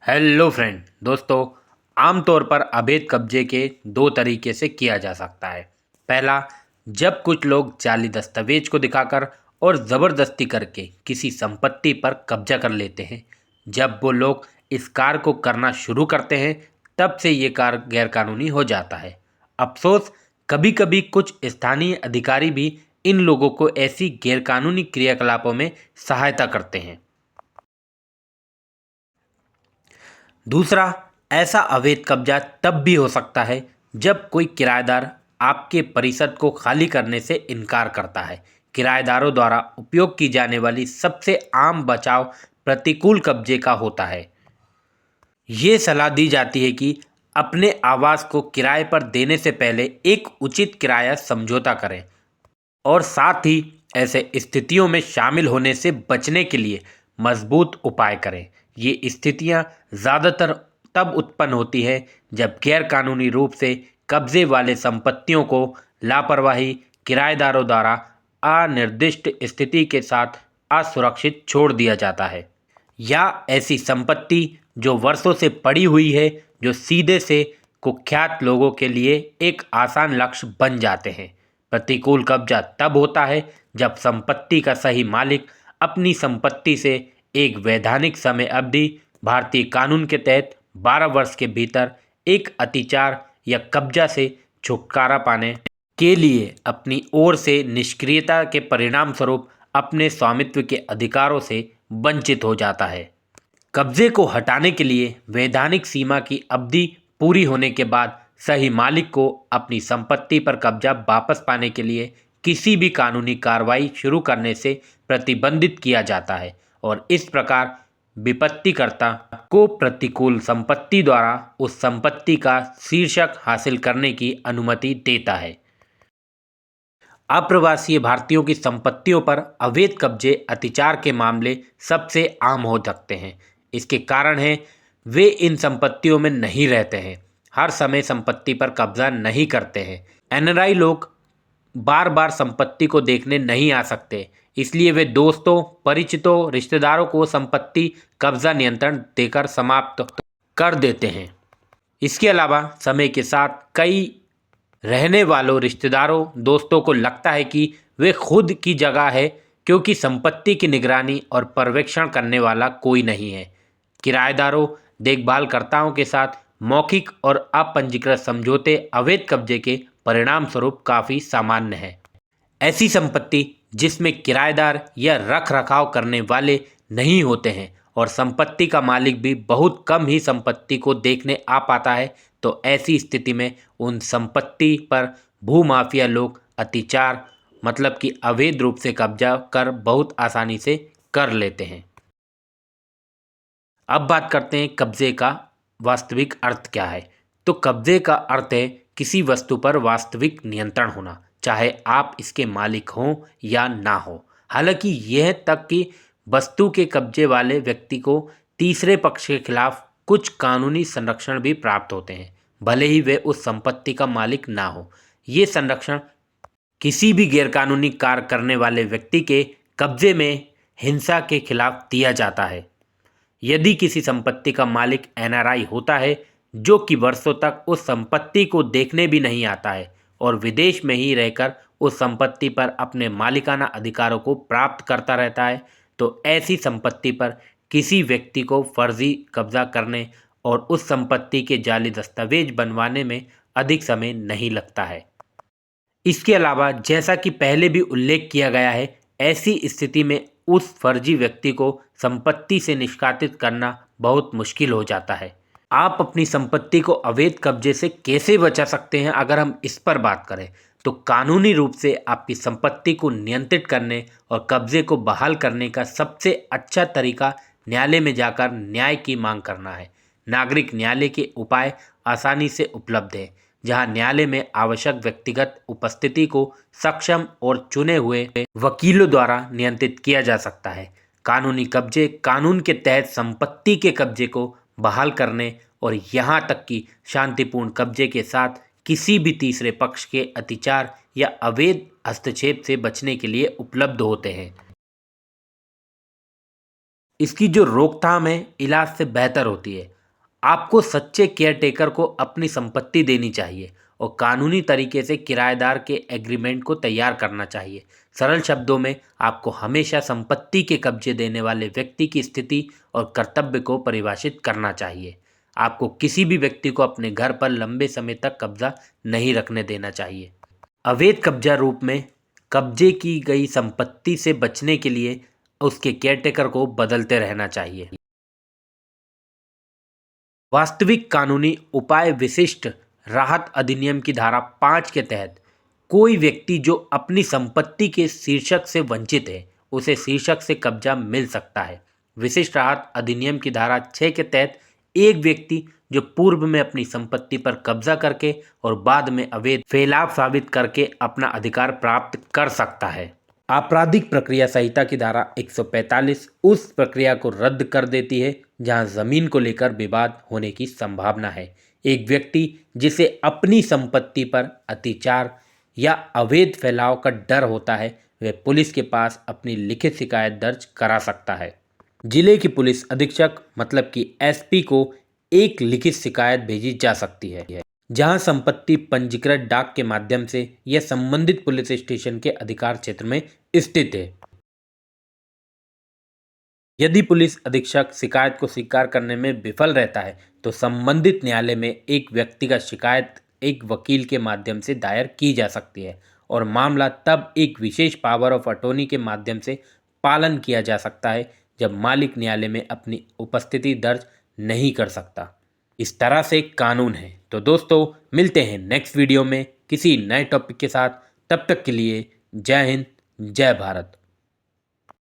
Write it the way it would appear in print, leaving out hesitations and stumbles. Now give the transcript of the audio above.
Hello friend दोस्तों। आमतौर पर अवैध कब्जे के दो तरीके से किया जा सकता है। पहला, जब कुछ लोग जाली दस्तावेज को दिखाकर और ज़बरदस्ती करके किसी संपत्ति पर कब्जा कर लेते हैं। जब वो लोग इस कार्य को करना शुरू करते हैं तब से ये कार्य गैरकानूनी हो जाता है। अफसोस, कभी कभी कुछ स्थानीय अधिकारी भी इन लोगों को ऐसी गैरकानूनी क्रियाकलापों में सहायता करते हैं। दूसरा, ऐसा अवैध कब्जा तब भी हो सकता है जब कोई किराएदार आपके परिसर को खाली करने से इनकार करता है। किराएदारों द्वारा उपयोग की जाने वाली सबसे आम बचाव प्रतिकूल कब्जे का होता है। ये सलाह दी जाती है कि अपने आवास को किराए पर देने से पहले एक उचित किराया समझौता करें और साथ ही ऐसे स्थितियों में शामिल होने से बचने के लिए मजबूत उपाय करें। ये स्थितियां ज़्यादातर तब उत्पन्न होती है जब गैरकानूनी रूप से कब्जे वाले संपत्तियों को लापरवाही किराएदारों द्वारा अनिर्दिष्ट स्थिति के साथ असुरक्षित छोड़ दिया जाता है, या ऐसी संपत्ति जो वर्षों से पड़ी हुई है, जो सीधे से कुख्यात लोगों के लिए एक आसान लक्ष्य बन जाते हैं। प्रतिकूल कब्जा तब होता है जब संपत्ति का सही मालिक अपनी संपत्ति से एक वैधानिक समय अवधि भारतीय कानून के तहत 12 वर्ष के भीतर एक अतिचार या कब्जा से छुटकारा पाने के लिए अपनी ओर से निष्क्रियता के परिणाम स्वरूप अपने स्वामित्व के अधिकारों से वंचित हो जाता है। कब्जे को हटाने के लिए वैधानिक सीमा की अवधि पूरी होने के बाद सही मालिक को अपनी संपत्ति पर कब्जा वापस पाने के लिए किसी भी कानूनी कार्रवाई शुरू करने से प्रतिबंधित किया जाता है और इस प्रकार विपत्तिकर्ता को प्रतिकूल संपत्ति द्वारा उस संपत्ति का शीर्षक हासिल करने की अनुमति देता है। अप्रवासी भारतीयों की संपत्तियों पर अवैध कब्जे अतिचार के मामले सबसे आम हो सकते हैं। इसके कारण है वे इन संपत्तियों में नहीं रहते हैं, हर समय संपत्ति पर कब्जा नहीं करते हैं। एनआरआई लोग बार बार संपत्ति को देखने नहीं आ सकते, इसलिए वे दोस्तों, परिचितों, रिश्तेदारों को संपत्ति कब्जा नियंत्रण देकर समाप्त कर देते हैं। इसके अलावा समय के साथ कई रहने वालों, रिश्तेदारों, दोस्तों को लगता है कि वे खुद की जगह है क्योंकि संपत्ति की निगरानी और पर्यवेक्षण करने वाला कोई नहीं है। किराएदारों, देखभालकर्ताओं के साथ मौखिक और अपंजीकृत समझौते अवैध कब्जे के परिणाम स्वरूप काफ़ी सामान्य है। ऐसी संपत्ति जिसमें किराएदार या रख रखाव करने वाले नहीं होते हैं और संपत्ति का मालिक भी बहुत कम ही संपत्ति को देखने आ पाता है, तो ऐसी स्थिति में उन संपत्ति पर भूमाफिया लोग अतिचार मतलब कि अवैध रूप से कब्जा कर बहुत आसानी से कर लेते हैं। अब बात करते हैं कब्जे का वास्तविक अर्थ क्या है। तो कब्जे का अर्थ है किसी वस्तु पर वास्तविक नियंत्रण होना, चाहे आप इसके मालिक हों या ना हो। हालांकि यह तक कि वस्तु के कब्जे वाले व्यक्ति को तीसरे पक्ष के खिलाफ कुछ कानूनी संरक्षण भी प्राप्त होते हैं, भले ही वे उस संपत्ति का मालिक ना हो। ये संरक्षण किसी भी गैरकानूनी कार्य करने वाले व्यक्ति के कब्जे में हिंसा के खिलाफ दिया जाता है। यदि किसी संपत्ति का मालिक एनआरआई होता है जो कि वर्षों तक उस संपत्ति को देखने भी नहीं आता है और विदेश में ही रहकर उस संपत्ति पर अपने मालिकाना अधिकारों को प्राप्त करता रहता है, तो ऐसी संपत्ति पर किसी व्यक्ति को फर्जी कब्जा करने और उस संपत्ति के जाली दस्तावेज बनवाने में अधिक समय नहीं लगता है। इसके अलावा जैसा कि पहले भी उल्लेख किया गया है, ऐसी स्थिति में उस फर्जी व्यक्ति को संपत्ति से निष्कासित करना बहुत मुश्किल हो जाता है। आप अपनी संपत्ति को अवैध कब्जे से कैसे बचा सकते हैं, अगर हम इस पर बात करें तो कानूनी रूप से आपकी संपत्ति को नियंत्रित करने और कब्जे को बहाल करने का सबसे अच्छा तरीका न्यायालय में जाकर न्याय की मांग करना है। नागरिक न्यायालय के उपाय आसानी से उपलब्ध है, जहां न्यायालय में आवश्यक व्यक्तिगत उपस्थिति को सक्षम और चुने हुए वकीलों द्वारा नियंत्रित किया जा सकता है। कानूनी कब्जे कानून के तहत संपत्ति के कब्जे को बहाल करने और यहाँ तक कि शांतिपूर्ण कब्जे के साथ किसी भी तीसरे पक्ष के अतिचार या अवैध हस्तक्षेप से बचने के लिए उपलब्ध होते हैं। इसकी जो रोकथाम है इलाज से बेहतर होती है। आपको सच्चे केयरटेकर को अपनी संपत्ति देनी चाहिए और कानूनी तरीके से किराएदार के एग्रीमेंट को तैयार करना चाहिए। सरल शब्दों में, आपको हमेशा संपत्ति के कब्जे देने वाले व्यक्ति की स्थिति और कर्तव्य को परिभाषित करना चाहिए। आपको किसी भी व्यक्ति को अपने घर पर लंबे समय तक कब्जा नहीं रखने देना चाहिए। अवैध कब्जा रूप में कब्जे की गई संपत्ति से बचने के लिए उसके केयरटेकर को बदलते रहना चाहिए। वास्तविक कानूनी उपाय विशिष्ट राहत अधिनियम की धारा 5 के तहत कोई व्यक्ति जो अपनी संपत्ति के शीर्षक से वंचित है, उसे शीर्षक से कब्जा मिल सकता है। विशिष्ट राहत अधिनियम की धारा 6 के तहत एक व्यक्ति जो पूर्व में अपनी संपत्ति पर कब्जा करके और बाद में अवैध फैलाव साबित करके अपना अधिकार प्राप्त कर सकता है। आपराधिक प्रक्रिया संहिता की धारा 145 उस प्रक्रिया को रद्द कर देती है जहां जमीन को लेकर विवाद होने की संभावना है। एक व्यक्ति जिसे अपनी संपत्ति पर अत्याचार या अवैध फैलाव का डर होता है, वह पुलिस के पास अपनी लिखित शिकायत दर्ज करा सकता है। जिले की पुलिस अधीक्षक मतलब कि एसपी को एक लिखित शिकायत भेजी जा सकती है, जहां संपत्ति पंजीकृत डाक के माध्यम से या संबंधित पुलिस स्टेशन के अधिकार क्षेत्र में स्थित है। यदि पुलिस अधीक्षक शिकायत को स्वीकार करने में विफल रहता है तो संबंधित न्यायालय में एक व्यक्तिगत शिकायत एक वकील के माध्यम से दायर की जा सकती है और मामला तब एक विशेष पावर ऑफ अटॉर्नी के माध्यम से पालन किया जा सकता है जब मालिक न्यायालय में अपनी उपस्थिति दर्ज नहीं कर सकता। इस तरह से कानून है। तो दोस्तों, मिलते हैं नेक्स्ट वीडियो में किसी नए टॉपिक के साथ। तब तक के लिए जय हिंद, जय भारत।